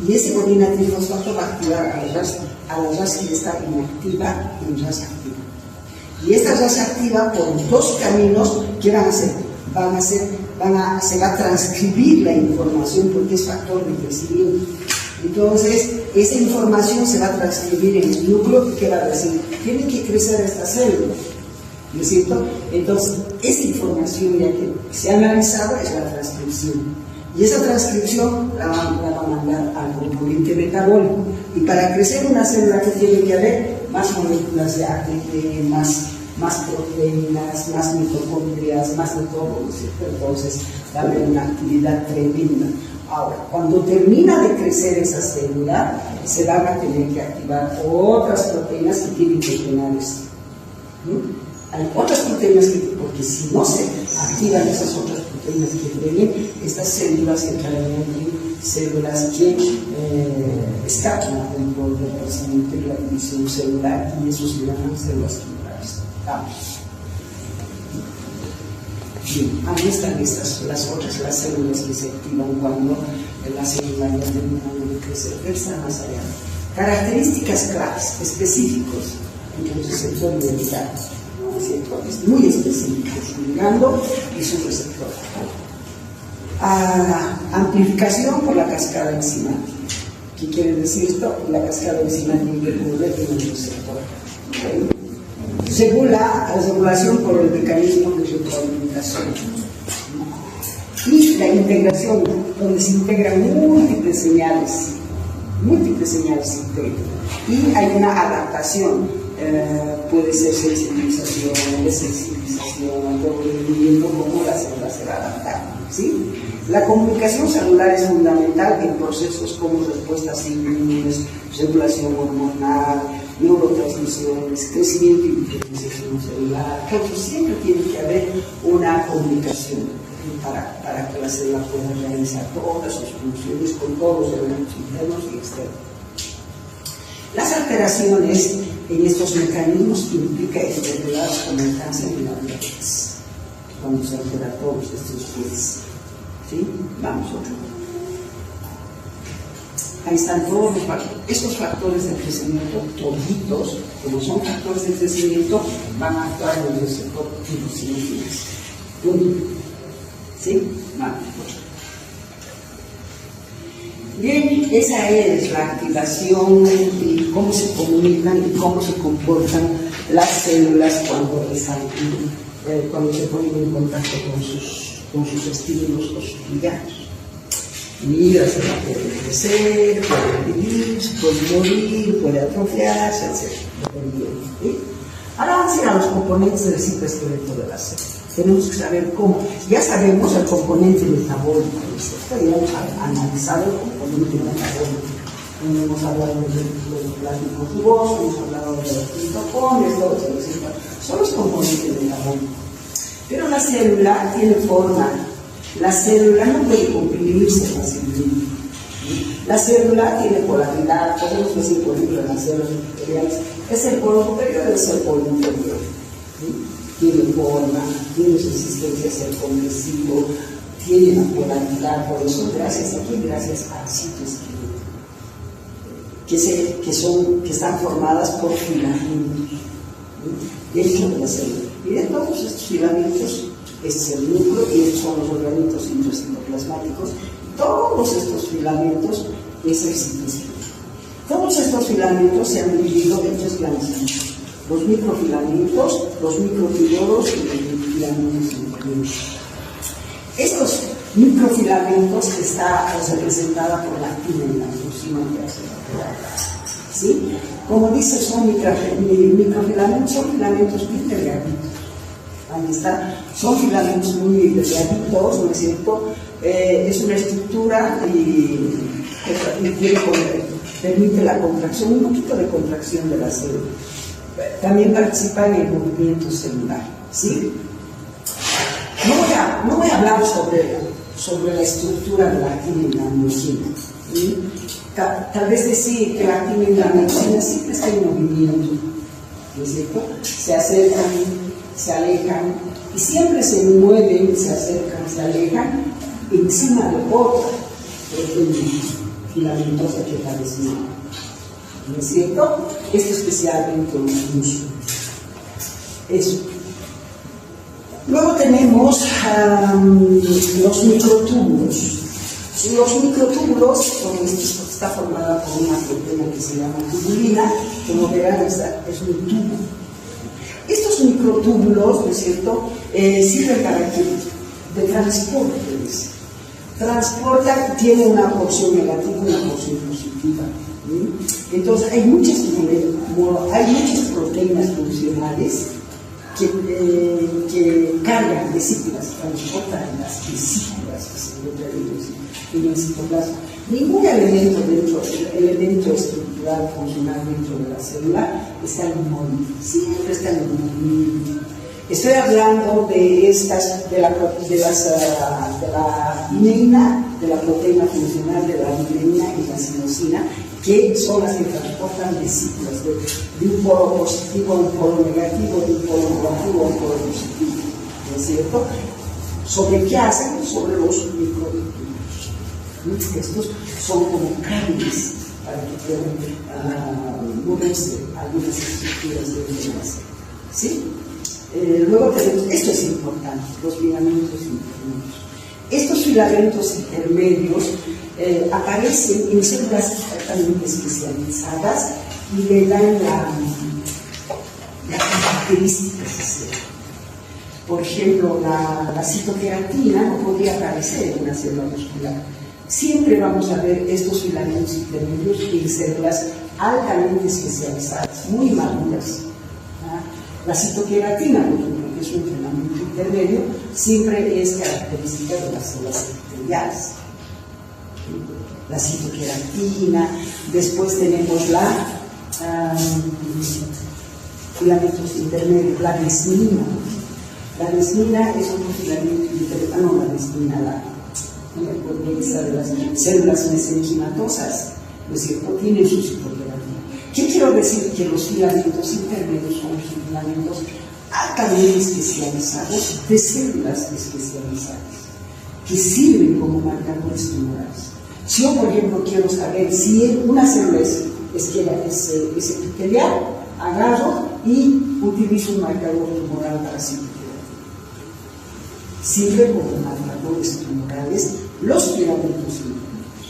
Y ese guanina trifosfato va a activar a la RAS que está inactiva en RAS activa. Y esta RAS activa por dos caminos que van a hacer. Se va a transcribir la información porque es factor de crecimiento. Entonces, esa información se va a transcribir en el núcleo que va a decir, tiene que crecer esta célula, ¿no es cierto? Entonces, esa información ya que se ha analizado es la transcripción. Y esa transcripción la va a mandar al componente metabólico. Y para crecer una célula, ¿qué tiene que haber? Más moléculas de ATP, más proteínas, más mitocondrias, más de todo, ¿no es cierto? Entonces, va a haber una actividad tremenda. Ahora, cuando termina de crecer esa célula, se van a tener que activar otras proteínas que tienen que llenar esto. Hay otras proteínas porque si no se activan esas otras proteínas que drenen, estas células entrarán en células que escapan dentro del crecimiento y la división celular, y eso se llaman células tumorales. Vamos. Bien, ahí están las células que se activan cuando la célula ya termina de crecer. Versa más allá. Características claves, específicos entre el receptor y el ligando. Es muy específico, su ligando y su receptor. Amplificación por la cascada enzimática. ¿Qué quiere decir esto? La cascada enzimática que convierte en el receptor. ¿Okay? Regulación por el mecanismo de retroalimentación. Y la integración, donde se integran múltiples señales se integran. Y hay una adaptación. Puede ser sensibilización, desensibilización, algo como la célula se va a adaptar, ¿sí? La comunicación celular es fundamental en procesos como respuestas inmunes, regulación hormonal, neurotransmisiones, crecimiento y diferenciación celular. Entonces siempre tiene que haber una comunicación para que la célula pueda realizar todas sus funciones con todos los elementos internos y externos. Las alteraciones en estos mecanismos implican enfermedades como el cáncer y la diabetes, cuando se alteran todos estos genes. ¿Sí? Vamos otro. Ahí están todos estos factores de crecimiento, toditos, como son factores de crecimiento, van a actuar en el receptor tirosina sinasa. ¿Sí? Vamos otro. Bien, esa es la activación y cómo se comunican y cómo se comportan las células cuando se ponen en contacto con sus estímulos o sus ligandos. Y la célula puede crecer, puede vivir, puede morir, puede atrofiarse, etc. ¿Sí? Ahora vamos a ir a los componentes del citoesqueleto de la célula. Tenemos que saber cómo. Ya sabemos el componente metabólico, ¿no? Ya hemos analizado el componente metabólico. Hemos hablado del plasma tuboso, hemos hablado de los mitocondrias, todo eso. Son los componentes metabólicos. Pero la célula tiene forma. La célula no puede comprimirse fácilmente. La célula tiene polaridad, podemos decir, por ejemplo, en las células epiteliales, es el polo superior y es el polo inferior. Tiene forma, tiene resistencia a ser compresivo, tiene una polaridad, por eso gracias a sitios que están formadas por filamentos dentro de la célula. Miren, todos estos filamentos, este es el núcleo y estos son los organitos intracitoplasmáticos. Todos estos filamentos es el citosol. Todos estos filamentos se han dividido en tres grandes grupos: los microfilamentos, los microtubulos y los filamentos intermedios. Estos microfilamentos está representada por la actina y la mioxina que hace la base. ¿Sí? Como dice, son microfilamentos, son filamentos muy delgaditos. Ahí está, son filamentos muy delgaditos, ¿no es cierto? Es una estructura y permite la contracción, un poquito de contracción de la célula. También participa en el movimiento celular. ¿Sí? No voy a hablar sobre la estructura de la actina y la miosina. ¿Sí? Tal vez decir que la actina y la miosina siempre están en movimiento, ¿no es cierto? Se acercan, se alejan y siempre se mueven, se acercan, se alejan encima de otra filamentosa que la desmina, ¿no es cierto? Esto especialmente en los músculos. Eso. Luego tenemos los microtúbulos. Los microtúbulos, está formada por una proteína que se llama tubulina, como verán, es un tubo. Estos microtúbulos, ¿no es cierto?, sirven para que de transporte, transportan, tiene una porción negativa y una porción positiva. ¿Sí? Entonces hay muchas proteínas funcionales que cargan vesículas, transportan las vesículas que se encuentran en el citoplasma. Ningún elemento estructural funcional dentro de la célula está inmóvil, siempre está en movimiento. Estoy hablando de la ineina, de la proteína funcional de la ineina y la sinosina, que son las que transportan vesículas de un polo positivo a un polo negativo, de un polo negativo a un polo positivo, ¿no es cierto? ¿Sobre qué hacen? Sobre los microtúbulos. Estos son como cables para que puedan moverse algunas estructuras de la célula. ¿Sí? Luego tenemos, esto es importante, los filamentos intermedios. Estos filamentos intermedios aparecen en células altamente especializadas y le dan las características. Por ejemplo, la citoqueratina no podría aparecer en una célula muscular. Siempre vamos a ver estos filamentos intermedios en células altamente especializadas, muy maduras. La citoqueratina, por ejemplo, que es un filamento intermedio, siempre es característica de las células epiteliales. La citoqueratina, después tenemos filamentos intermedios, la desmina. La desmina es un filamento intermedio, la desmina, de las células mesenquimatosas, ¿no es cierto? Tienen su citoqueratina. ¿Qué quiero decir? Que los filamentos intermedios son los filamentos altamente especializados de células especializadas que sirven como marcadores tumorales. Si yo, por ejemplo, quiero saber si una célula es epitelial, agarro y utilizo un marcador tumoral para citoqueratina. Sirven como marcadores tumorales los filamentos intermedios.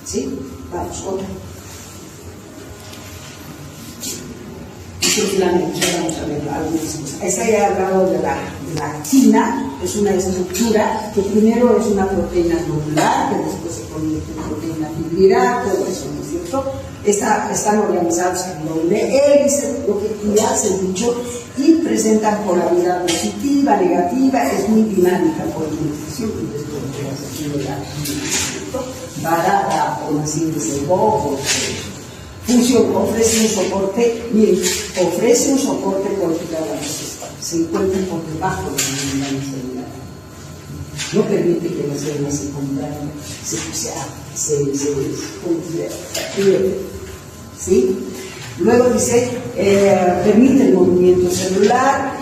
¿Sí? Vamos, otra. Vamos a ver algunas cosas. Esta ya he hablado de la actina, es una estructura que primero es una proteína globular, que después se convierte en proteína fibrillar, todo eso, ¿no es cierto? Están organizados en doble hélice, lo que ya se ha dicho, y presentan polaridad positiva, negativa, es muy dinámica por utilización, y después de la actina, para la formación de ese bobo. Función, ofrece un soporte, miren, ofrece un soporte cualificado a la célula, se encuentra por debajo de la membrana celular. No permite que la célula se contraiga, se pierda. ¿Sí? Luego dice, permite el movimiento celular,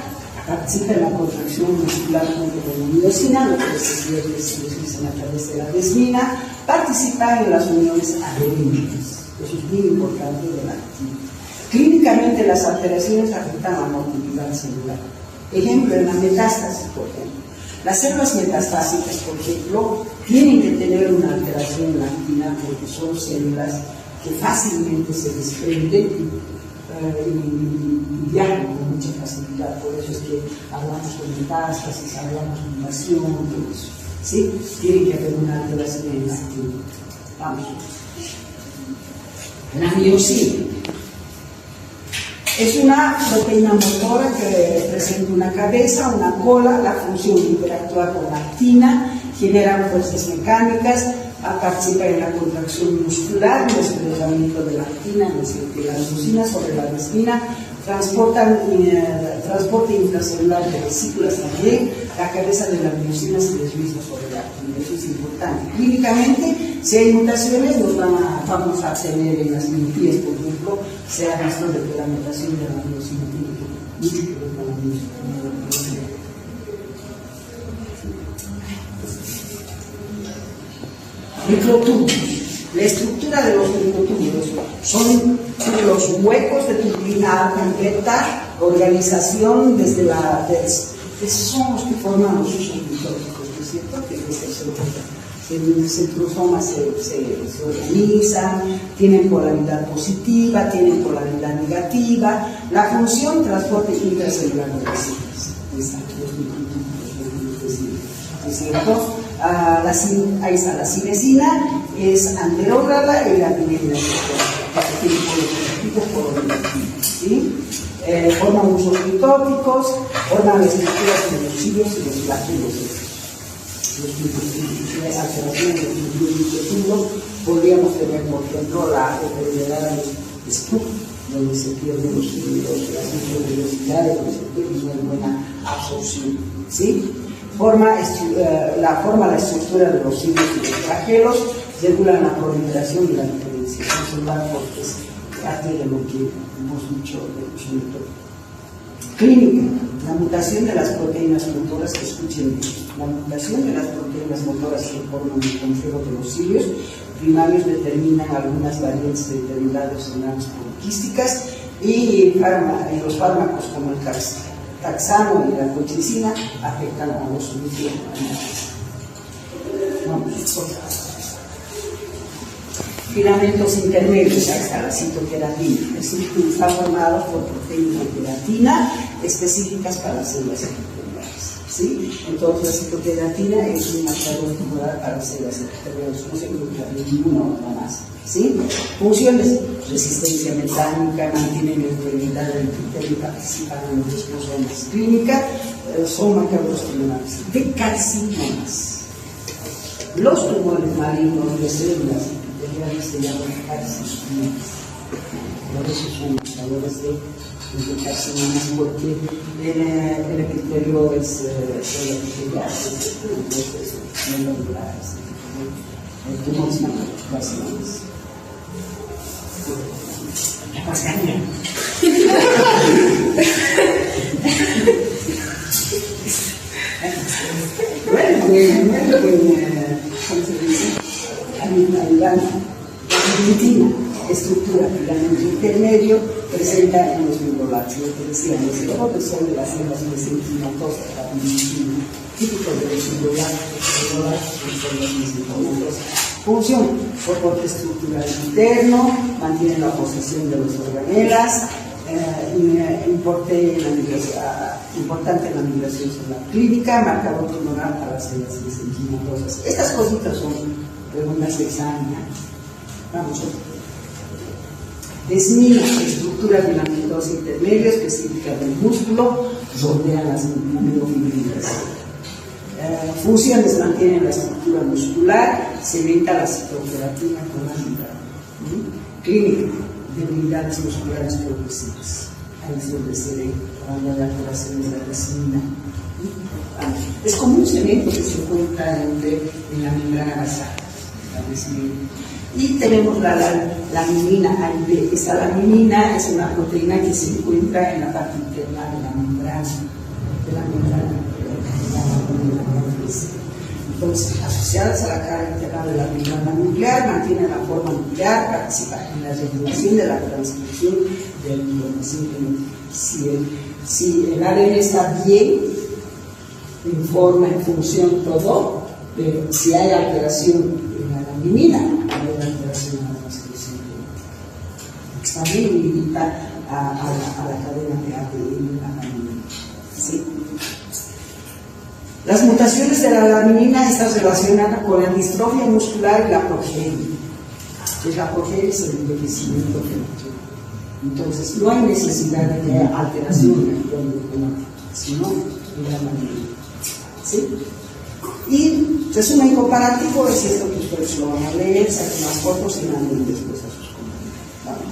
participa en la contracción muscular junto con la miosina, lo que se deslizan a través de la desmina, participa en las uniones adherínicas. Eso es muy importante de la actina. Clínicamente las alteraciones afectan a la motilidad celular. Ejemplo, en la metástasis, por ejemplo. Las células metastásicas, por ejemplo, tienen que tener una alteración en la actina porque son células que fácilmente se desprenden y viajan con mucha facilidad. Por eso es que hablamos de metástasis, hablamos de invasión, todo eso. ¿Sí? Tiene que haber una alteración en la actina. Vamos. La miosina es una proteína motora que presenta una cabeza, una cola, la función de interactuar con la actina, genera fuerzas mecánicas, participa en la contracción muscular, en el desplegamiento de la actina, es decir, que la miosina sobre la resina, transporte intracelular de vesículas también, la cabeza de la miosina se desliza sobre la actina, eso es importante. Clínicamente, si hay mutaciones, vamos a tener en las miopías, por ejemplo, se ha visto de que la mutación de la miosina tiene mucho que ver con la miosina. Microtúbulos. La estructura de los microtúbulos son los huecos de turbina completa, organización desde la... son los que forman los usos mitóticos, ¿no es cierto? Que el centrosoma se organiza, tienen polaridad positiva, tienen polaridad negativa. La función transporte intracelular de vesículas. ¿No es cierto? Ahí está la cinesina, es anterógrada y la pinina ¿sí? Forman usos mitóticos, forman las estructuras de los cilios y los flagelos. Las alteraciones de los microtúbulos podríamos tener, por ejemplo, la enfermedad de Stuck, donde se pierden los cilios, las microvellosidades, donde se pierde una buena absorción. ¿Sí? Forma la estructura de los cilios y los flagelos, regulan la proliferación y la diferenciación celular, porque es parte de lo que hemos dicho de los mitóticos. Clínica, la mutación de las proteínas motoras que escuchen bien. La mutación de las proteínas motoras que forman el complejo de los cilios primarios determinan algunas variantes de determinados enzimas poliquísticas y los fármacos como el taxano y la colchicina afectan a los microorganismos. Vamos, filamentos intermedios, hasta la citoqueratina. El círculo está formado por proteínas de queratina específicas para las células epiteliales. ¿Sí? Entonces la citoqueratina es un marcador tumoral para las células epiteliales, no se encuentra en ninguna otra más. ¿Sí? Funciones: resistencia metánica, mantienen la integridad del epitelio, participan en los desposomas. Clínica, son marcadores tumorales de carcinomas. Los tumores malignos de células epiteliales se llaman carcinomas. Por eso son marcadores de carcinomas, porque el epitelio es epitelial, el tumor se llama carcinomas. ¿Cómo se dice? La estructura filamento intermedio presenta en los fibrolácteos, que decíamos, el protección de las células mesenquimatosas, la glitina, típico de los fibrolácteos son las mesenquimatosas. Función: soporte estructural interno, mantiene la posición de los organelas, importante en la migración celular clínica, marcador tumoral para las células mesenquimatosas. Estas cositas son preguntas de examen. Vamos. Desmina, estructura filamentosa intermedia específica del músculo, rodean las miofibrilas. Funciones: mantienen la estructura muscular, cementa la citoqueratina con la fibra. Clínica: debilidades musculares progresivas. Ahí es donde se ve cuando hay alteraciones de la resina. Es como un cemento que se encuentra en la membrana basal. Y tenemos la minina. Esta laminina es una proteína que se encuentra en la parte interna de la membrana. Entonces, asociadas a la cara interna de la membrana nuclear, mantienen la forma nuclear, participan en la regulación de la transcripción del Si el ADN está bien, en forma, en función, todo, pero si hay alteración en la laminina, hay alteración en la transcripción. También limita a la cadena de ADN en la laminina. ¿Sí? Las mutaciones de la laminina están relacionadas con la distrofia muscular y la progenia. Pues la progenia es el envejecimiento prematuro. Entonces, no hay necesidad de que haya alteración en el cronológico, sino en la laminina. ¿Sí? Y resumen comparativo es esto que ustedes lo van a leer, saquen las fotos y manden después a sus compañeros. ¿Vale?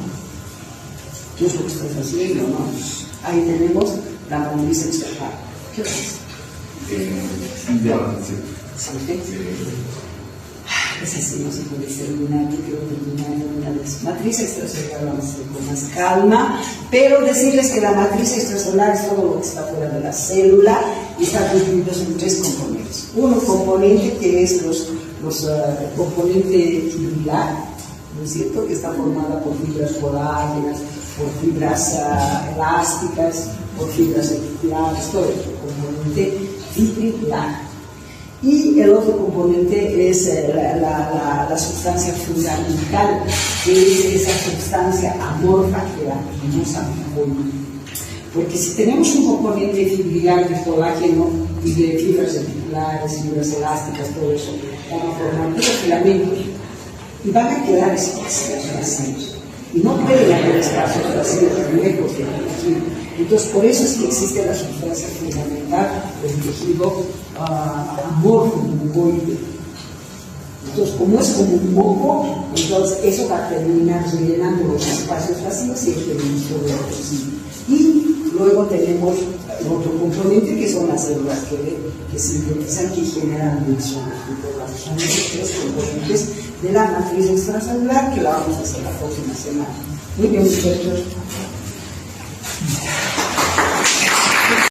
¿Qué es lo que estás haciendo? ¿No? Ahí tenemos la matriz extraocular. ¿Qué es? Es así, no se puede terminar, yo quiero terminar una vez. Matriz extracelular vamos a hacer con más calma, pero decirles que la matriz extracelular es todo lo que está fuera de la célula y está dividido en tres componentes. Uno componente que es los componente fibrilar, ¿no es cierto?, que está formada por fibras colágenas, por fibras elásticas, por fibras articulares, todo el componente fibrilar. Y el otro componente es la sustancia fundamental, que es esa sustancia amorfa que la tenemos a forma. Porque si tenemos un componente fibrilar de colágeno y de fibras articulares, fibras elásticas, todo eso, van a formar muchos filamentos y van a quedar espacios vacíos. Y no pueden haber espacios vacíos lejos del tejido. Entonces, por eso es que existe la sustancia fundamental del tejido amorfo, mucoide. Entonces, como es como un moco, entonces eso va a terminar rellenando los espacios vacíos y es todo lo posible. Y luego tenemos otro componente que son las células que sintetizan, que generan divisiones. Entonces, son esos tres componentes de la matriz extracelular que la vamos a hacer la próxima semana. Muy bien, muchachos.